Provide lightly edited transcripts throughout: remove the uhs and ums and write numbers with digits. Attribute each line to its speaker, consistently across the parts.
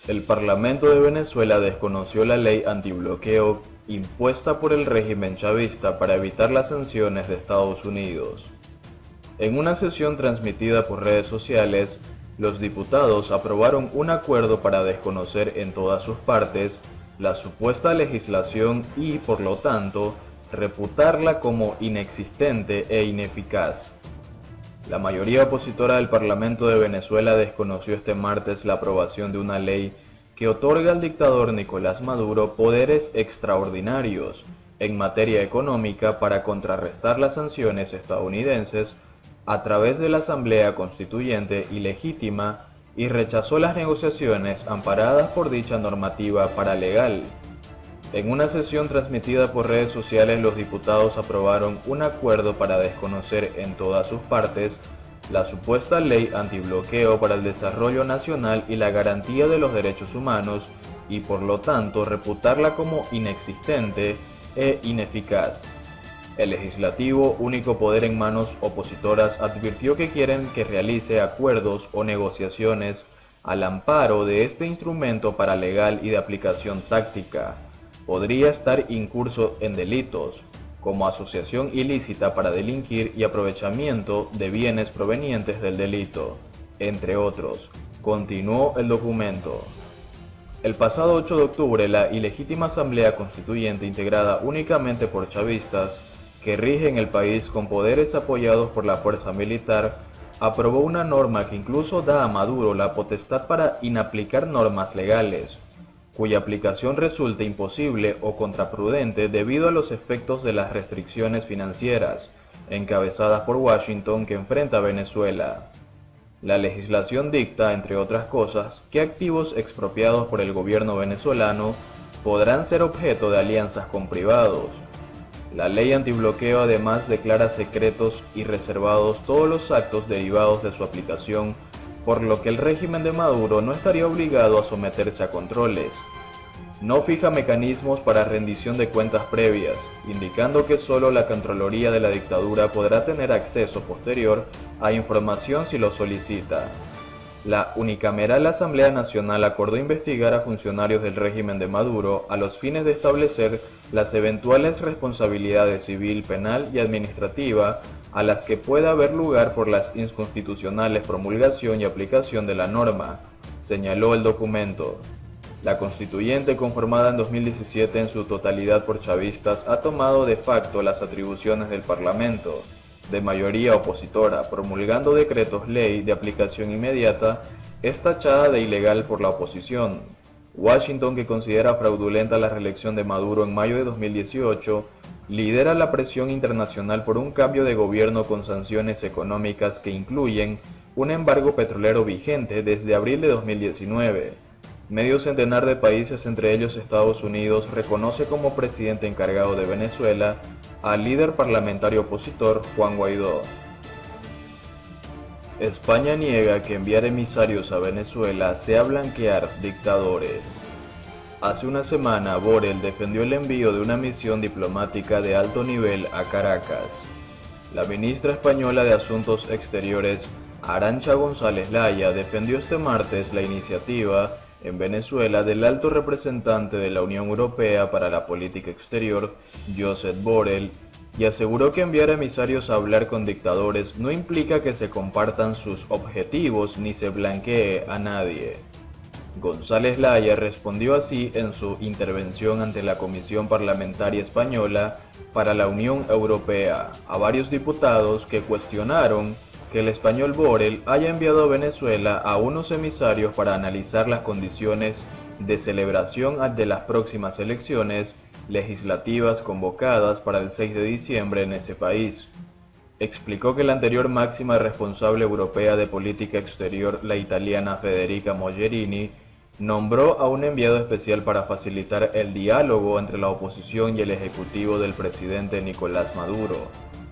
Speaker 1: El Parlamento de Venezuela desconoció la ley antibloqueo impuesta por el régimen chavista para evitar las sanciones de Estados Unidos. En una sesión transmitida por redes sociales, los diputados aprobaron un acuerdo para desconocer en todas sus partes la supuesta legislación y, por lo tanto, reputarla como inexistente e ineficaz. La mayoría opositora del Parlamento de Venezuela desconoció este martes la aprobación de una ley que otorga al dictador Nicolás Maduro poderes extraordinarios en materia económica para contrarrestar las sanciones estadounidenses a través de la Asamblea Constituyente ilegítima y rechazó las negociaciones amparadas por dicha normativa paralegal. En una sesión transmitida por redes sociales, los diputados aprobaron un acuerdo para desconocer en todas sus partes la supuesta ley antibloqueo para el desarrollo nacional y la garantía de los derechos humanos y por lo tanto reputarla como inexistente e ineficaz. El legislativo, único poder en manos opositoras, advirtió que quieren que realice acuerdos o negociaciones al amparo de este instrumento paralegal y de aplicación táctica. Podría estar incurso en delitos, como asociación ilícita para delinquir y aprovechamiento de bienes provenientes del delito, entre otros, continuó el documento. El pasado 8 de octubre, la ilegítima Asamblea Constituyente, integrada únicamente por chavistas, que rigen el país con poderes apoyados por la fuerza militar, aprobó una norma que incluso da a Maduro la potestad para inaplicar normas legales, cuya aplicación resulte imposible o contraprudente debido a los efectos de las restricciones financieras, encabezadas por Washington, que enfrenta a Venezuela. La legislación dicta, entre otras cosas, que activos expropiados por el gobierno venezolano podrán ser objeto de alianzas con privados. La ley antibloqueo además declara secretos y reservados todos los actos derivados de su aplicación, por lo que el régimen de Maduro no estaría obligado a someterse a controles. No fija mecanismos para rendición de cuentas previas, indicando que solo la Contraloría de la dictadura podrá tener acceso posterior a información si lo solicita. La unicameral Asamblea Nacional acordó investigar a funcionarios del régimen de Maduro a los fines de establecer las eventuales responsabilidades civil, penal y administrativa a las que pueda haber lugar por las inconstitucionales promulgación y aplicación de la norma, señaló el documento. La constituyente, conformada en 2017 en su totalidad por chavistas, ha tomado de facto las atribuciones del Parlamento, de mayoría opositora, promulgando decretos ley de aplicación inmediata, es tachada de ilegal por la oposición. Washington, que considera fraudulenta la reelección de Maduro en mayo de 2018, lidera la presión internacional por un cambio de gobierno con sanciones económicas que incluyen un embargo petrolero vigente desde abril de 2019. Medio centenar de países, entre ellos Estados Unidos, reconoce como presidente encargado de Venezuela al líder parlamentario opositor Juan Guaidó. España niega que enviar emisarios a Venezuela sea blanquear dictadores. Hace una semana, Borrell defendió el envío de una misión diplomática de alto nivel a Caracas. La ministra española de Asuntos Exteriores, Arantxa González Laya, defendió este martes la iniciativa en Venezuela del alto representante de la Unión Europea para la Política Exterior, Josep Borrell, y aseguró que enviar emisarios a hablar con dictadores no implica que se compartan sus objetivos ni se blanquee a nadie. González Laya respondió así en su intervención ante la Comisión Parlamentaria Española para la Unión Europea a varios diputados que cuestionaron que el español Borrell haya enviado a Venezuela a unos emisarios para analizar las condiciones de celebración de las próximas elecciones legislativas convocadas para el 6 de diciembre en ese país. Explicó que la anterior máxima responsable europea de política exterior, la italiana Federica Mogherini, nombró a un enviado especial para facilitar el diálogo entre la oposición y el ejecutivo del presidente Nicolás Maduro,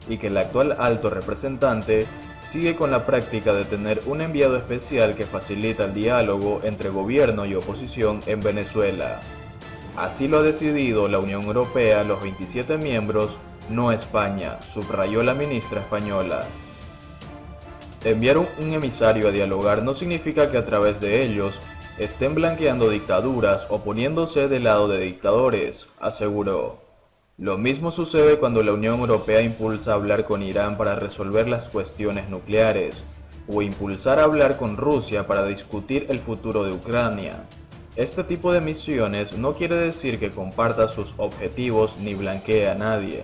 Speaker 1: y que el actual alto representante sigue con la práctica de tener un enviado especial que facilita el diálogo entre gobierno y oposición en Venezuela. Así lo ha decidido la Unión Europea, los 27 miembros, no España, subrayó la ministra española. Enviar un emisario a dialogar no significa que a través de ellos estén blanqueando dictaduras o poniéndose del lado de dictadores, aseguró. Lo mismo sucede cuando la Unión Europea impulsa hablar con Irán para resolver las cuestiones nucleares, o impulsar hablar con Rusia para discutir el futuro de Ucrania. Este tipo de misiones no quiere decir que comparta sus objetivos ni blanquee a nadie.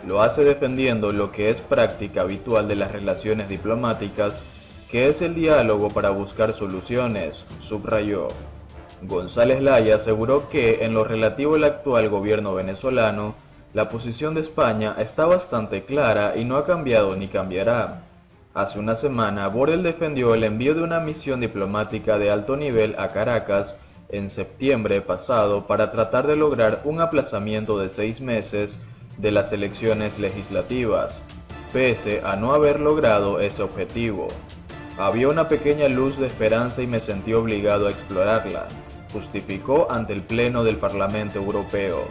Speaker 1: Lo hace defendiendo lo que es práctica habitual de las relaciones diplomáticas, que es el diálogo para buscar soluciones, subrayó. González Laya aseguró que, en lo relativo al actual gobierno venezolano, la posición de España está bastante clara y no ha cambiado ni cambiará. Hace una semana, Borrell defendió el envío de una misión diplomática de alto nivel a Caracas en septiembre pasado para tratar de lograr un aplazamiento de 6 meses de las elecciones legislativas, pese a no haber logrado ese objetivo. Había una pequeña luz de esperanza y me sentí obligado a explorarla, justificó ante el Pleno del Parlamento Europeo.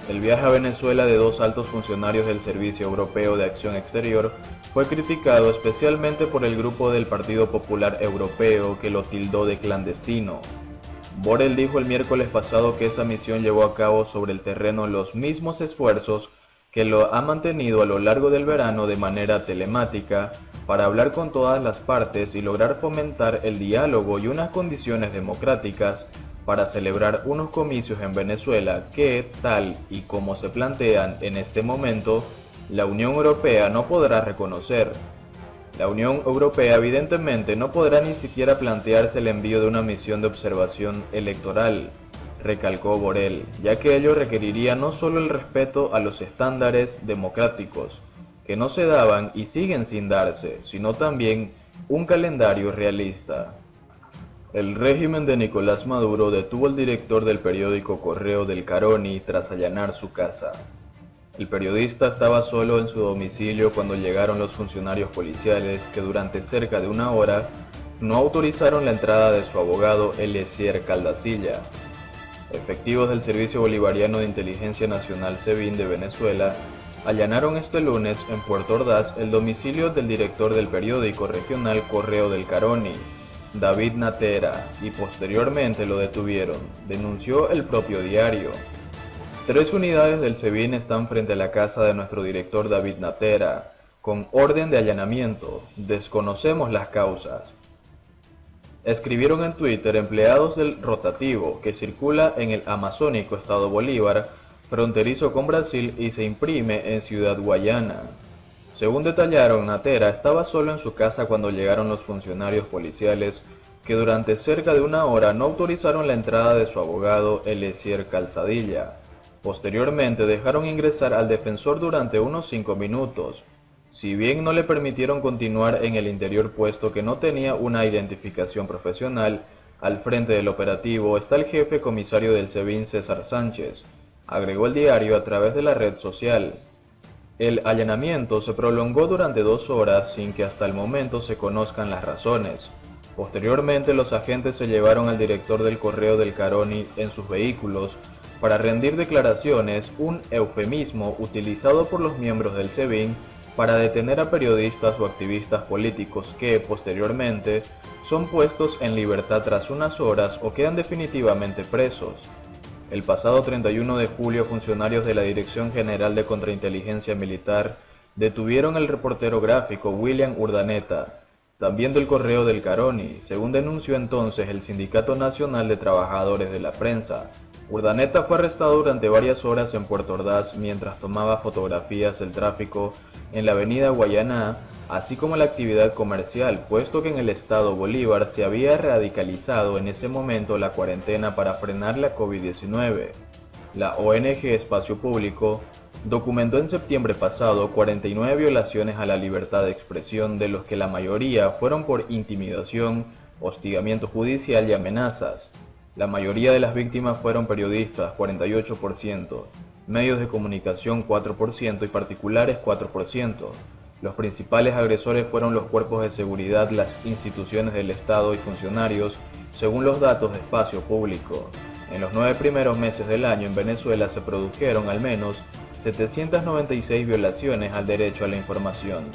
Speaker 1: El viaje a Venezuela de 2 altos funcionarios del Servicio Europeo de Acción Exterior fue criticado especialmente por el grupo del Partido Popular Europeo, que lo tildó de clandestino. Borrell dijo el miércoles pasado que esa misión llevó a cabo sobre el terreno los mismos esfuerzos que lo ha mantenido a lo largo del verano de manera telemática para hablar con todas las partes y lograr fomentar el diálogo y unas condiciones democráticas para celebrar unos comicios en Venezuela que, tal y como se plantean en este momento, la Unión Europea no podrá reconocer. La Unión Europea evidentemente no podrá ni siquiera plantearse el envío de una misión de observación electoral, recalcó Borrell, ya que ello requeriría no solo el respeto a los estándares democráticos, que no se daban y siguen sin darse, sino también un calendario realista. El régimen de Nicolás Maduro detuvo al director del periódico Correo del Caroni tras allanar su casa. El periodista estaba solo en su domicilio cuando llegaron los funcionarios policiales que durante cerca de una hora no autorizaron la entrada de su abogado Eliezer Caldasilla. Efectivos del Servicio Bolivariano de Inteligencia Nacional SEBIN de Venezuela allanaron este lunes en Puerto Ordaz el domicilio del director del periódico regional Correo del Caroni, David Natera, y posteriormente lo detuvieron, denunció el propio diario. 3 unidades del SEBIN están frente a la casa de nuestro director David Natera, con orden de allanamiento. Desconocemos las causas. Escribieron en Twitter empleados del rotativo que circula en el amazónico estado Bolívar, fronterizo con Brasil y se imprime en Ciudad Guayana. Según detallaron, Natera estaba solo en su casa cuando llegaron los funcionarios policiales que durante cerca de una hora no autorizaron la entrada de su abogado Eliezer Calzadilla. Posteriormente dejaron ingresar al defensor durante unos 5 minutos. Si bien no le permitieron continuar en el interior puesto que no tenía una identificación profesional, al frente del operativo está el jefe comisario del SEBIN César Sánchez, agregó el diario a través de la red social. El allanamiento se prolongó durante 2 horas sin que hasta el momento se conozcan las razones. Posteriormente, los agentes se llevaron al director del Correo del Caroni en sus vehículos para rendir declaraciones, un eufemismo utilizado por los miembros del SEBIN para detener a periodistas o activistas políticos que, posteriormente, son puestos en libertad tras unas horas o quedan definitivamente presos. El pasado 31 de julio, funcionarios de la Dirección General de Contrainteligencia Militar detuvieron al reportero gráfico William Urdaneta, también del Correo del Caroni, según denunció entonces el Sindicato Nacional de Trabajadores de la Prensa. Urdaneta fue arrestado durante varias horas en Puerto Ordaz mientras tomaba fotografías del tráfico en la avenida Guayaná, así como la actividad comercial, puesto que en el estado Bolívar se había radicalizado en ese momento la cuarentena para frenar la COVID-19. La ONG Espacio Público documentó en septiembre pasado 49 violaciones a la libertad de expresión, de los que la mayoría fueron por intimidación, hostigamiento judicial y amenazas. La mayoría de las víctimas fueron periodistas, 48%, medios de comunicación 4% y particulares 4%. Los principales agresores fueron los cuerpos de seguridad, las instituciones del Estado y funcionarios, según los datos de Espacio Público. En los 9 primeros meses del año en Venezuela se produjeron al menos 796 violaciones al derecho a la información.